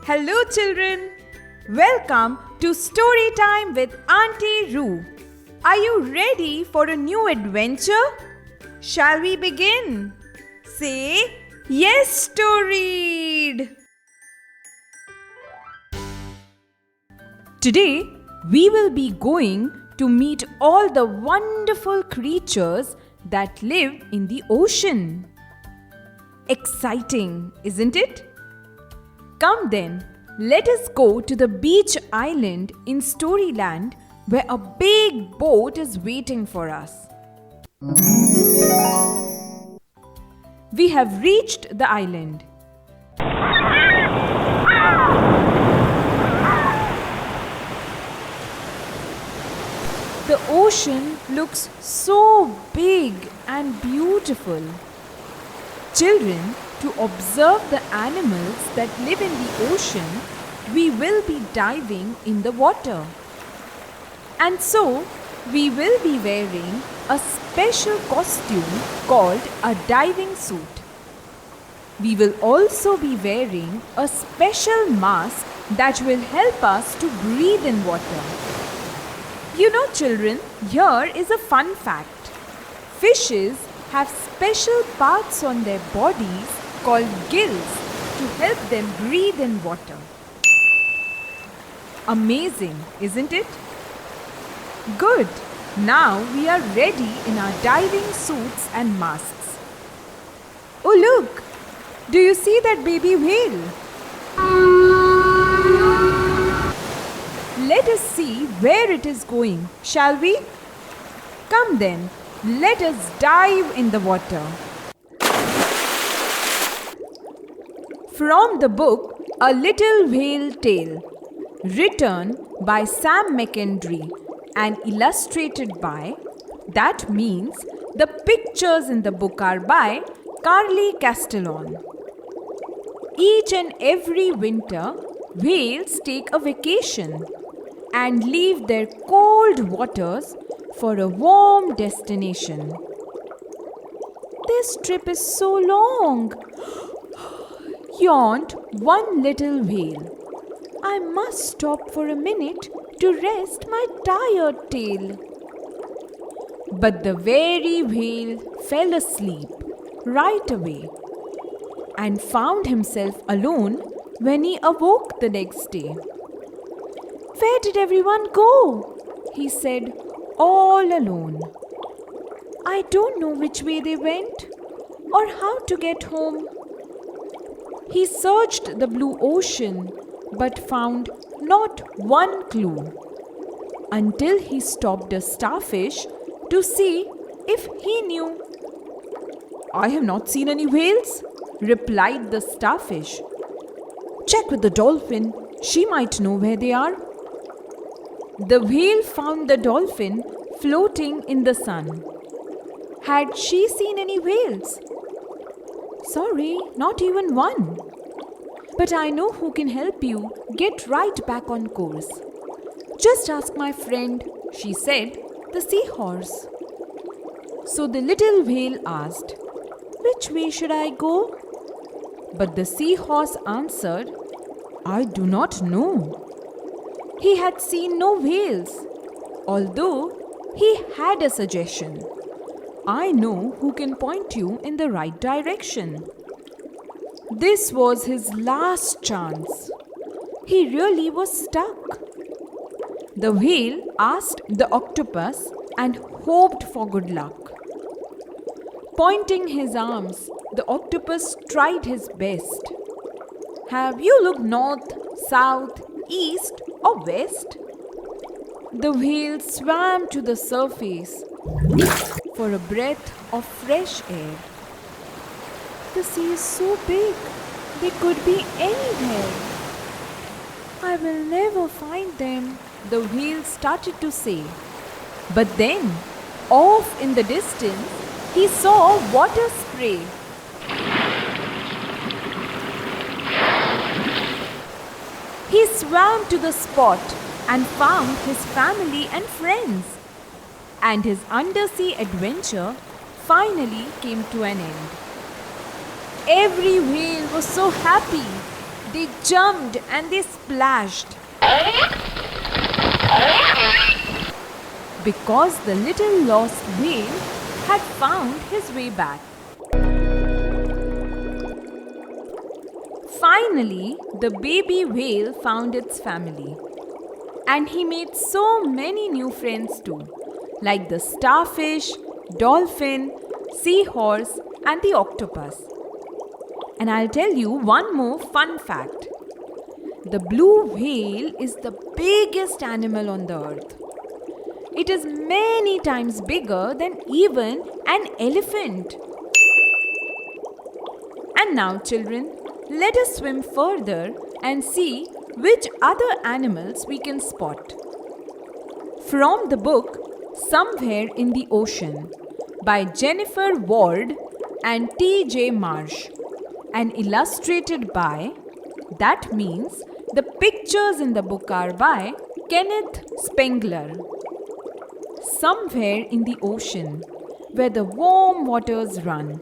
Hello children, welcome to Story Time with Auntie Roo. Are you ready for a new adventure? Shall we begin? Say yes to read. Today we will be going to meet all the wonderful creatures that live in the ocean. Exciting, isn't it? Come then, let us go to the beach island in Storyland where a big boat is waiting for us. We have reached the island. The ocean looks so big and beautiful. Children, to observe the animals that live in the ocean, we will be diving in the water. And so, we will be wearing a special costume called a diving suit. We will also be wearing a special mask that will help us to breathe in water. You know, children, here is a fun fact. Fishes have special parts on their bodies called gills to help them breathe in water. Amazing, isn't it? Good. Now we are ready in our diving suits and masks. Oh look! Do you see that baby whale? Let us see where it is going, shall we? Come then, let us dive in the water. From the book A Little Whale Tale, written by Sam McKendry and illustrated by, that means the pictures in the book are by Carly Castellon. Each and every winter, whales take a vacation and leave their cold waters for a warm destination. This trip is so long, yawned one little whale. I must stop for a minute to rest my tired tail. But the wary whale fell asleep right away and found himself alone when he awoke the next day. "Where did everyone go?" he said, all alone. "I don't know which way they went or how to get home." He searched the blue ocean but found not one clue until he stopped a starfish to see if he knew. "I have not seen any whales," replied the starfish. "Check with the dolphin, she might know where they are." The whale found the dolphin floating in the sun. Had she seen any whales? "Sorry, not even one. But I know who can help you get right back on course. Just ask my friend," she said, "the seahorse." So the little whale asked, "Which way should I go?" But the seahorse answered, "I do not know." He had seen no whales, although he had a suggestion. "I know who can point you in the right direction." This was his last chance. He really was stuck. The whale asked the octopus and hoped for good luck. Pointing his arms, the octopus tried his best. "Have you looked north, south, east or west?" The whale swam to the surface for a breath of fresh air. "The sea is so big, they could be anywhere. I will never find them," the whale started to say. But then, off in the distance, he saw water spray. He swam to the spot and found his family and friends. And his undersea adventure finally came to an end. Every whale was so happy. They jumped and they splashed. Because the little lost whale had found his way back. Finally, the baby whale found its family. And he made so many new friends too, like the starfish, dolphin, seahorse, and the octopus. And I'll tell you one more fun fact. The blue whale is the biggest animal on the earth. It is many times bigger than even an elephant. And now, children, let us swim further and see which other animals we can spot. From the book Somewhere in the Ocean by Jennifer Ward and T.J. Marsh and illustrated by, that means the pictures in the book are by Kenneth Spengler. Somewhere in the ocean, where the warm waters run,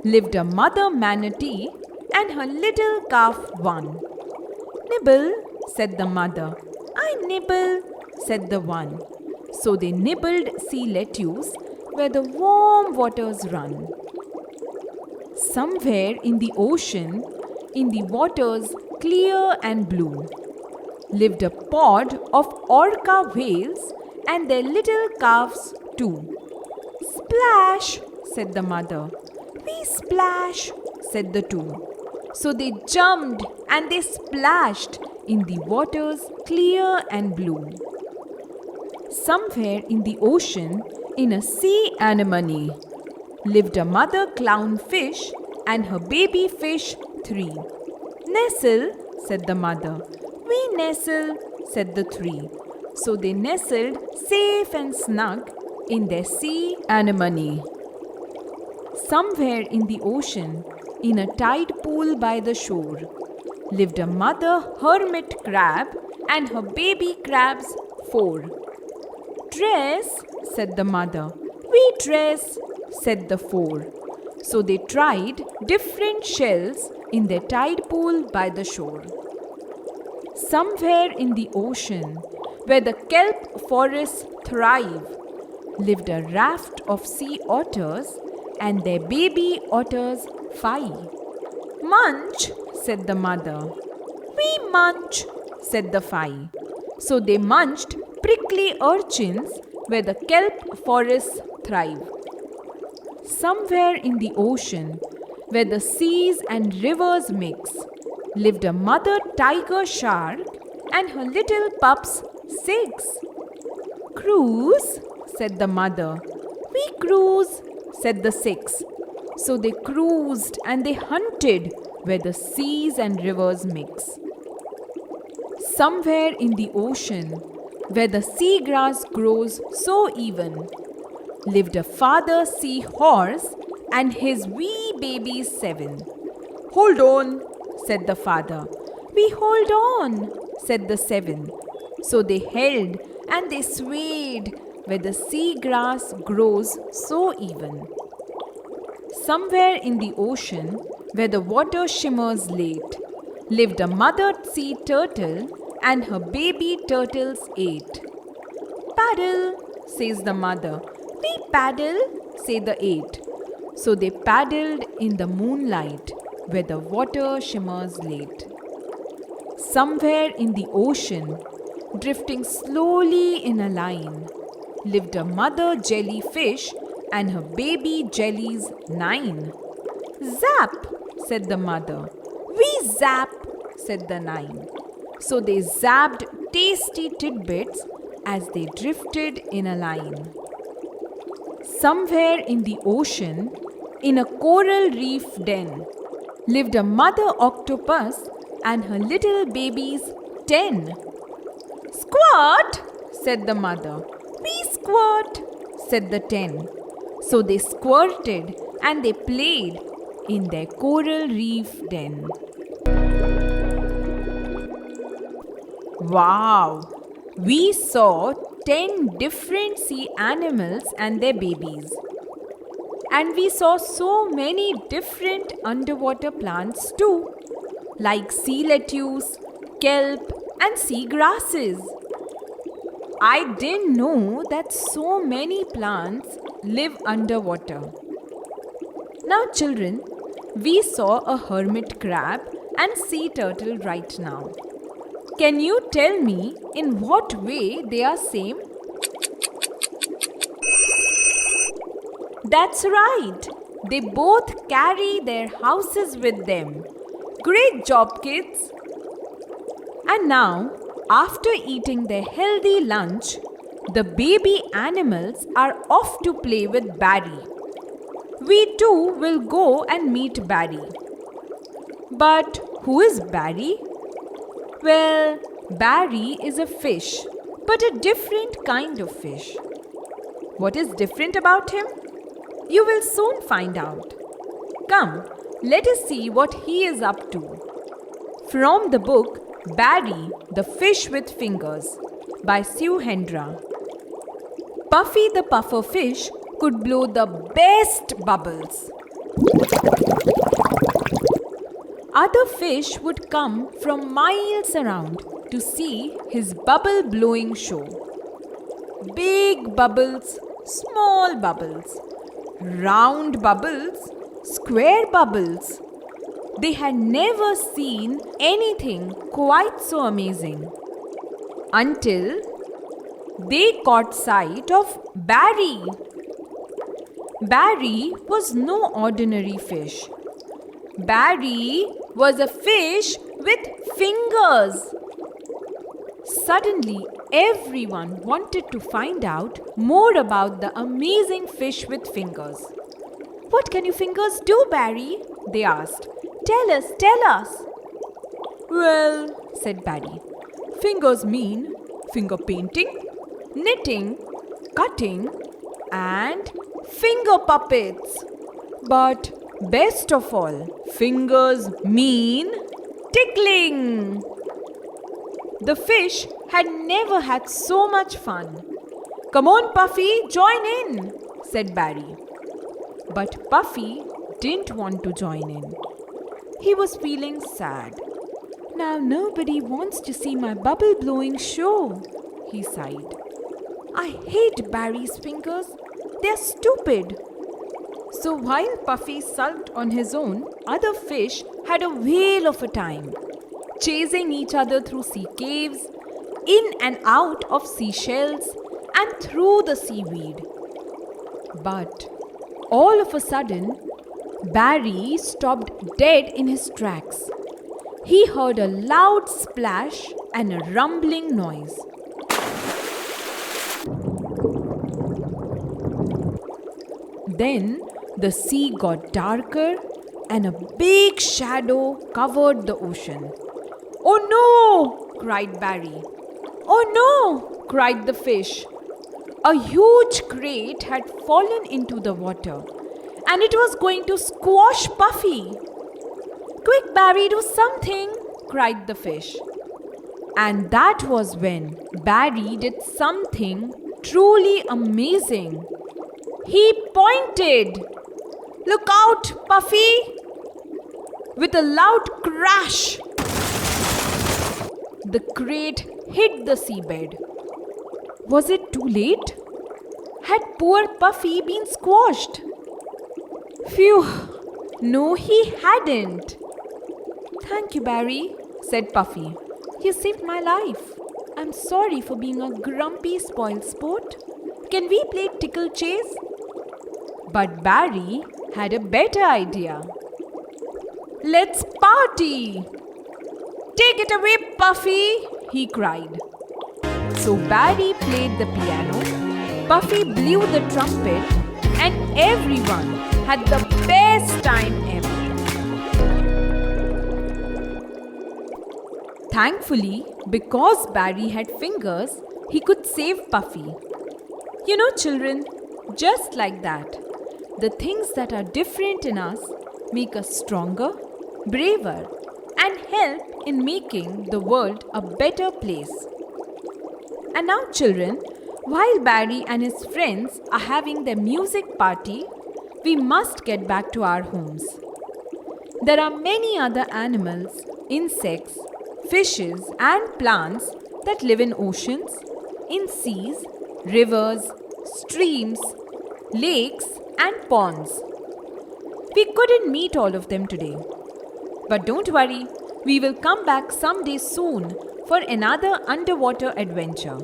lived a mother manatee and her little calf one. Nibble, said the mother. I nibble, said the one. So they nibbled sea lettuce where the warm waters run. Somewhere in the ocean, in the waters clear and blue, lived a pod of orca whales and their little calves too. Splash, said the mother. We splash, said the two. So they jumped and they splashed in the waters clear and blue. Somewhere in the ocean, in a sea anemone, lived a mother clownfish and her baby fish 3. Nestle, said the mother. We nestle, said the 3. So they nestled safe and snug in their sea anemone. Somewhere in the ocean, in a tide pool by the shore, lived a mother hermit crab and her baby crabs 4. Dress, said the mother. We dress, said the 4. So they tried different shells in their tide pool by the shore. Somewhere in the ocean, where the kelp forests thrive, lived a raft of sea otters and their baby otters 5. Munch, said the mother. We munch, said the 5. So they munched prickly urchins where the kelp forests thrive. Somewhere in the ocean, where the seas and rivers mix, lived a mother tiger shark and her little pups 6. Cruise, said the mother. We cruise, said the 6. So they cruised and they hunted where the seas and rivers mix. Somewhere in the ocean, where the seagrass grows so even, lived a father seahorse and his wee babies 7. Hold on, said the father. We hold on, said the 7. So they held and they swayed where the seagrass grows so even. Somewhere in the ocean, where the water shimmers late, lived a mother sea turtle and her baby turtles 8. Paddle, says the mother. We paddle, say the 8. So they paddled in the moonlight where the water shimmers late. Somewhere in the ocean, drifting slowly in a line, lived a mother jellyfish and her baby jellies 9. Zap, said the mother. We zap, said the 9. So they zapped tasty tidbits as they drifted in a line. Somewhere in the ocean, in a coral reef den, lived a mother octopus and her little babies 10. Squirt, said the mother. We squirt, said the 10. So they squirted and they played in their coral reef den. Wow! We saw 10 different sea animals and their babies. And we saw so many different underwater plants too. like sea lettuce, kelp, and sea grasses. I didn't know that so many plants live underwater. Now, children, we saw a hermit crab and sea turtle right now. Can you tell me in what way they are same? That's right. They both carry their houses with them. Great job, kids. And now, after eating their healthy lunch, the baby animals are off to play with Barry. We too will go and meet Barry. But who is Barry? Well, Barry is a fish, but a different kind of fish. What is different about him? You will soon find out. Come, let us see what he is up to. From the book Barry, the Fish with Fingers by Sue Hendra. Puffy the puffer fish could blow the best bubbles. Other fish would come from miles around to see his bubble blowing show. Big bubbles, small bubbles, round bubbles, square bubbles. They had never seen anything quite so amazing until they caught sight of Barry. Barry was no ordinary fish. Barry was a fish with fingers. Suddenly, everyone wanted to find out more about the amazing fish with fingers. What can your fingers do, Barry? They asked. Tell us. Well, said Barry, fingers mean finger painting, knitting, cutting, and finger puppets. But best of all, fingers mean tickling. The fish had never had so much fun. Come on, Puffy, join in, said Barry. But Puffy didn't want to join in. He was feeling sad. Now nobody wants to see my bubble blowing show, he sighed. I hate Barry's fingers. They're stupid. So while Puffy sulked on his own, other fish had a whale of a time, chasing each other through sea caves, in and out of seashells, and through the seaweed. But all of a sudden, Barry stopped dead in his tracks. He heard a loud splash and a rumbling noise. Then the sea got darker and a big shadow covered the ocean. Oh no! Cried Barry. Oh no! Cried the fish. A huge crate had fallen into the water and it was going to squash Puffy. Quick, Barry, do something! Cried the fish. And that was when Barry did something truly amazing. He pointed. Look out, Puffy! With a loud crash, the crate hit the seabed. Was it too late? Had poor Puffy been squashed? Phew! No, he hadn't. Thank you, Barry, said Puffy. You saved my life. I'm sorry for being a grumpy, spoiled sport. Can we play tickle chase? But Barry had a better idea. Let's party! Take it away, Puffy, he cried. So Barry played the piano, Puffy blew the trumpet, and everyone had the best time ever. Thankfully, because Barry had fingers, he could save Puffy. You know, children, just like that, the things that are different in us make us stronger, braver, and help in making the world a better place. And now, children, while Barry and his friends are having their music party, we must get back to our homes. There are many other animals insects, fishes, and plants that live in oceans, in seas, rivers, streams, lakes, and ponds. We couldn't meet all of them today. But don't worry, we will come back someday soon for another underwater adventure.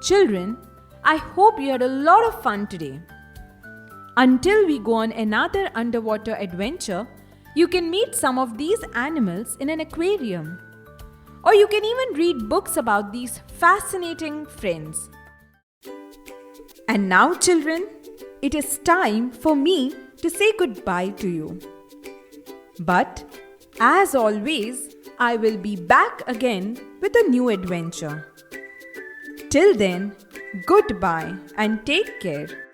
Children, I hope you had a lot of fun today. Until we go on another underwater adventure, you can meet some of these animals in an aquarium. Or you can even read books about these fascinating friends. And now, children, it is time for me to say goodbye to you. But, as always, I will be back again with a new adventure. Till then, goodbye and take care.